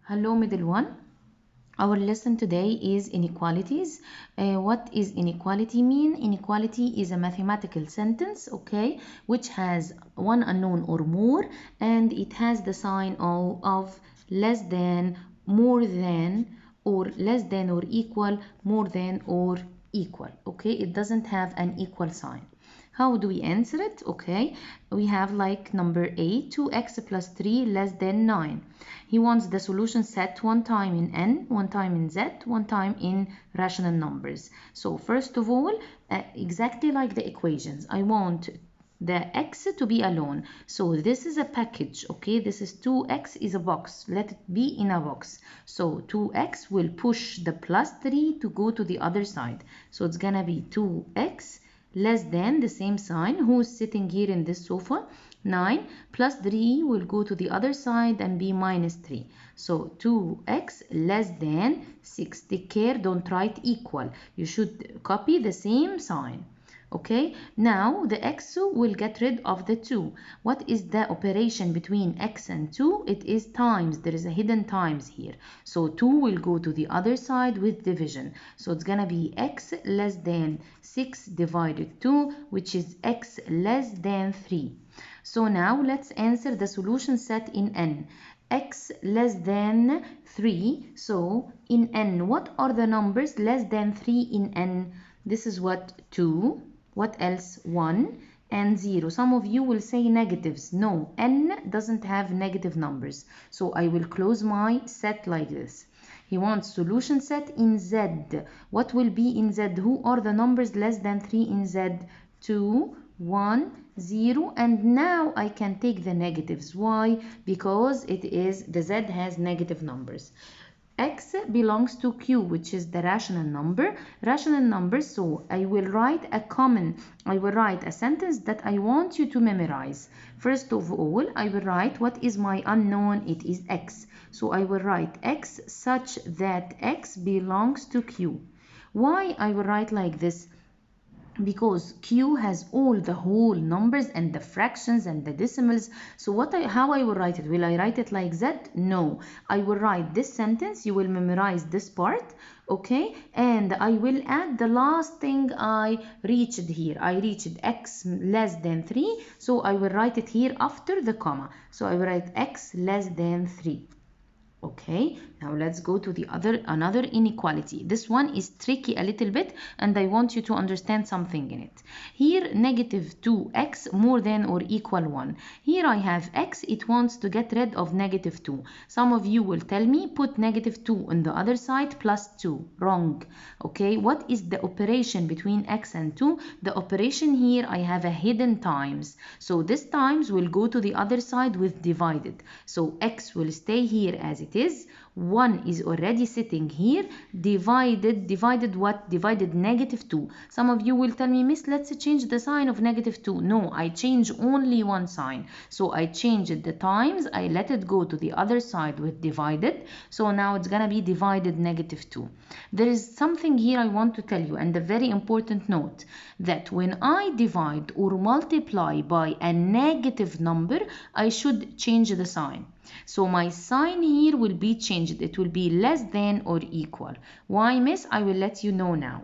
Hello, middle one. Our lesson today is inequalities. What is inequality mean? Inequality is a mathematical sentence, okay, which has one unknown or more, and it has the sign of less than, more than, or less than or equal, more than or equal, okay. It doesn't have an equal sign. How do we answer it? Okay, we have like number A, 2x plus 3 less than 9. He wants the solution set one time in n, one time in z, one time in rational numbers. So first of all, exactly like the equations, I want the x to be alone. So this is a package, okay? This is 2x is a box. Let it be in a box. So 2x will push the plus 3 to go to the other side. So it's gonna be 2x less than the same sign, who's sitting here in this sofa, 9 plus 3 will go to the other side and be minus 3. So 2x less than 6. Take care, don't write equal. You should copy the same sign. Okay, now the x will get rid of the 2. What is the operation between x and 2? It is times. There is a hidden times here. So 2 will go to the other side with division. So it's gonna be x less than 6 divided 2, which is x less than 3. So now let's answer the solution set in n. X less than 3. So in n, what are the numbers less than 3 in n? This is what 2. What else? 1 and 0. Some of you will say negatives. No, n doesn't have negative numbers. So I will close my set like this. He wants solution set in z. What will be in z? Who are the numbers less than 3 in z? 2, 1, 0, and now I can take the negatives. Why? Because the z has negative numbers. X belongs to Q, which is the rational number. Rational numbers, so I will write a sentence that I want you to memorize. First of all, I will write what is my unknown. It is X. So I will write X such that X belongs to Q. Why I will write like this? Because Q has all the whole numbers and the fractions and the decimals. So how I will write it? Will I write it like Z? No. I will write this sentence. You will memorize this part, okay? And I will add the last thing I reached here. I reached X less than 3. So I will write it here after the comma. So I will write X less than 3. Okay, now let's go to another inequality. This one is tricky a little bit, and I want you to understand something in it. Here, negative 2x more than or equal 1. Here I have x, it wants to get rid of negative 2. Some of you will tell me, put negative 2 on the other side plus 2. Wrong. Okay, what is the operation between x and 2? The operation here, I have a hidden times. So this times will go to the other side with divided. So x will stay here as it is. 1 is already sitting here. Divided what? Divided negative 2. Some of you will tell me, Miss, let's change the sign of negative 2. No, I change only one sign. So I changed the times. I let it go to the other side with divided. So now it's gonna be divided negative 2. There is something here I want to tell you, and a very important note, that when I divide or multiply by a negative number, I should change the sign. So my sign here will be changed. It will be less than or equal. Why, miss? I will let you know now.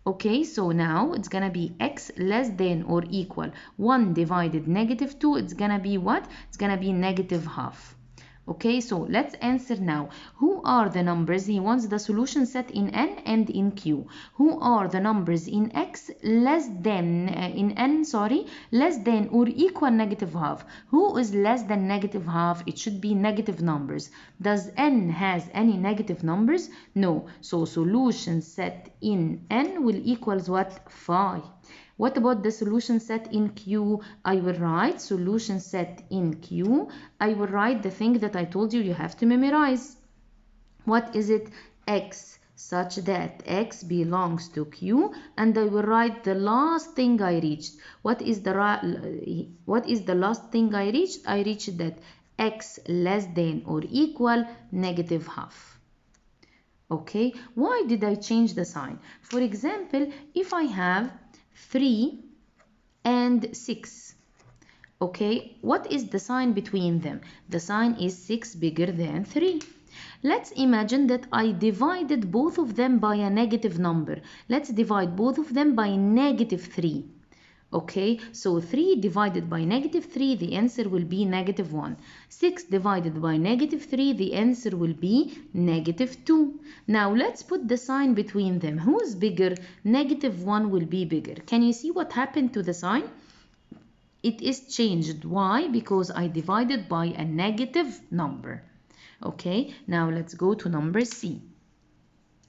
Okay, so now it's gonna be x less than or equal 1 divided negative 2. It's gonna be what? It's gonna be negative half. Okay, so let's answer now. Who are the numbers? He wants the solution set in n and in q. Who are the numbers in x less than, less than or equal negative half? Who is less than negative half? It should be negative numbers. Does n has any negative numbers? No. So solution set in n will equals what? 5. What about the solution set in Q? I will write solution set in Q. I will write the thing that I told you you have to memorize. What is it? X such that X belongs to Q, and I will write the last thing I reached. What is the last thing I reached? I reached that X less than or equal negative half. Okay, why did I change the sign? For example, if I have 3 and 6. Okay, what is the sign between them? The sign is 6 bigger than 3. Let's imagine that I divided both of them by a negative number. Let's divide both of them by -3. Okay, so 3 divided by -3, the answer will be -1. 6 divided by -3, the answer will be -2. Now let's put the sign between them. Who's bigger? -1 will be bigger. Can you see what happened to the sign? It is changed. Why? Because I divided by a negative number. Okay, now let's go to number C.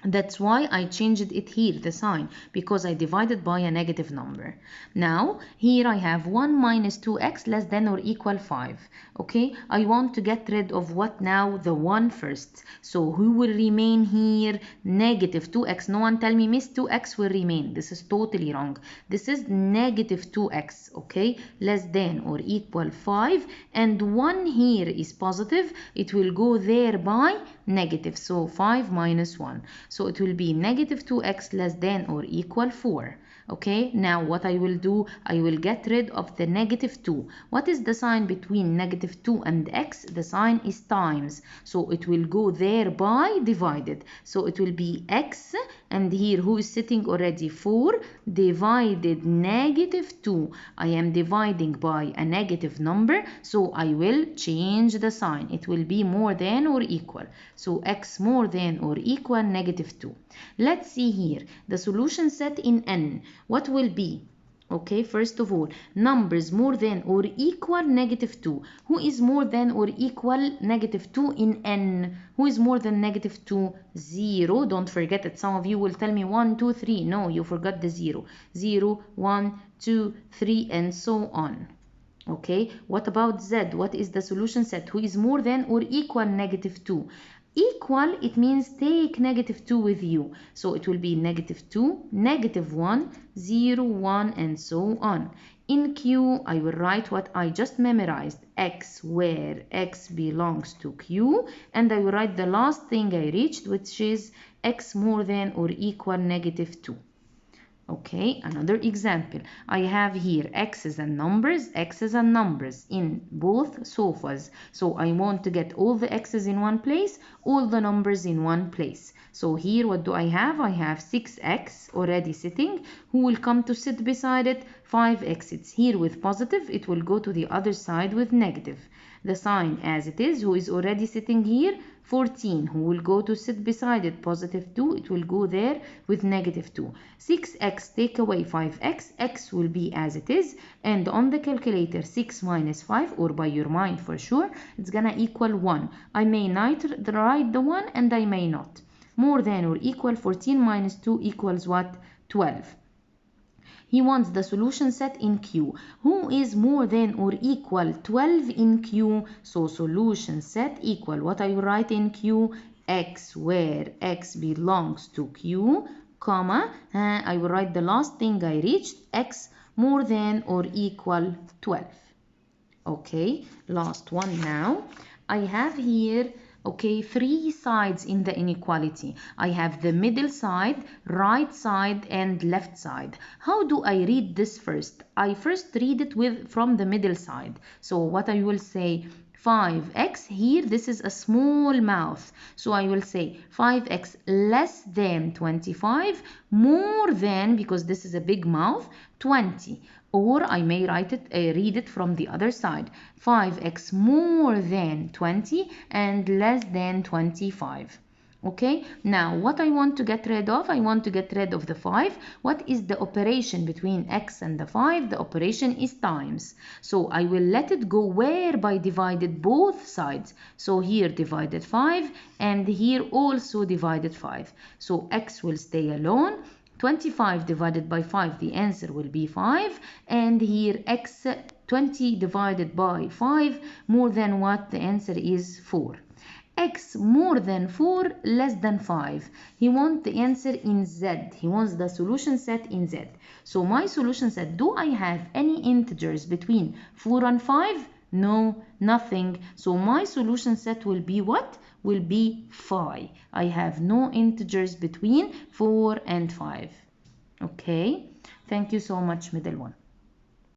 That's why I changed it here, the sign, because I divided by a negative number. Now, here I have 1 minus 2x less than or equal 5. Okay, I want to get rid of what now? The 1 first. So, who will remain here? -2x. No one tell me, Miss, 2x will remain. This is totally wrong. This is -2x, okay? Less than or equal 5. And 1 here is positive. It will go there by negative. So, 5 minus 1. So it will be -2x less than or equal 4. Okay, now what I will do, I will get rid of the -2. What is the sign between -2 and x? The sign is times. So it will go there by divided. So it will be x, and here who is sitting already? 4 divided -2. I am dividing by a negative number, so I will change the sign. It will be more than or equal. So x more than or equal -2. Let's see here the solution set in n. What will be? Okay, first of all, numbers more than or equal -2. Who is more than or equal -2 in n? Who is more than -2? 0. Don't forget it. Some of you will tell me 1, 2, 3. No, you forgot the 0. 0, 1, 2, 3, and so on. Okay, what about z? What is the solution set? Who is more than or equal -2? Equal, it means take -2 with you. So it will be -2, -1, 0, 1, and so on. In Q, I will write what I just memorized, x, where x belongs to Q, and I will write the last thing I reached, which is x more than or equal -2. Okay, another example. I have here x's and numbers in both sofas. So I want to get all the x's in one place, all the numbers in one place. So here what do I have? I have 6x already sitting. Who will come to sit beside it? 5x. It's here with positive. It will go to the other side with negative. The sign as it is. Who is already sitting here? 14. Who will go to sit beside it? +2. It will go there with -2. 6x, take away 5x. X will be as it is. And on the calculator, 6 minus 5, or by your mind for sure, it's gonna equal 1. I may not write the 1 and I may not. More than or equal 14 minus 2 equals what? 12. He wants the solution set in Q. Who is more than or equal 12 in Q? So solution set equal. What I write in Q? X, where x belongs to Q, comma, I will write the last thing I reached, x more than or equal 12. Okay, last one now. I have here, okay, 3 sides in the inequality. I have the middle side, right side, and left side. How do I read this first? I first read it from the middle side. So what I will say, 5x, here this is a small mouth. So I will say 5x less than 25, more than, because this is a big mouth, 20. Or I may read it from the other side. 5x more than 20 and less than 25. Okay, now what I want to get rid of? I want to get rid of the 5. What is the operation between x and the 5? The operation is times. So I will let it go whereby divided both sides. So here divided 5 and here also divided 5. So x will stay alone. 25 divided by 5, the answer will be 5. And here x, 20 divided by 5, more than what? The answer is 4. X more than 4, less than 5. He wants the answer in Z. He wants the solution set in Z. So my solution set, do I have any integers between 4 and 5? No, nothing. So my solution set will be what? Will be phi. I have no integers between 4 and 5. Okay, thank you so much, middle one.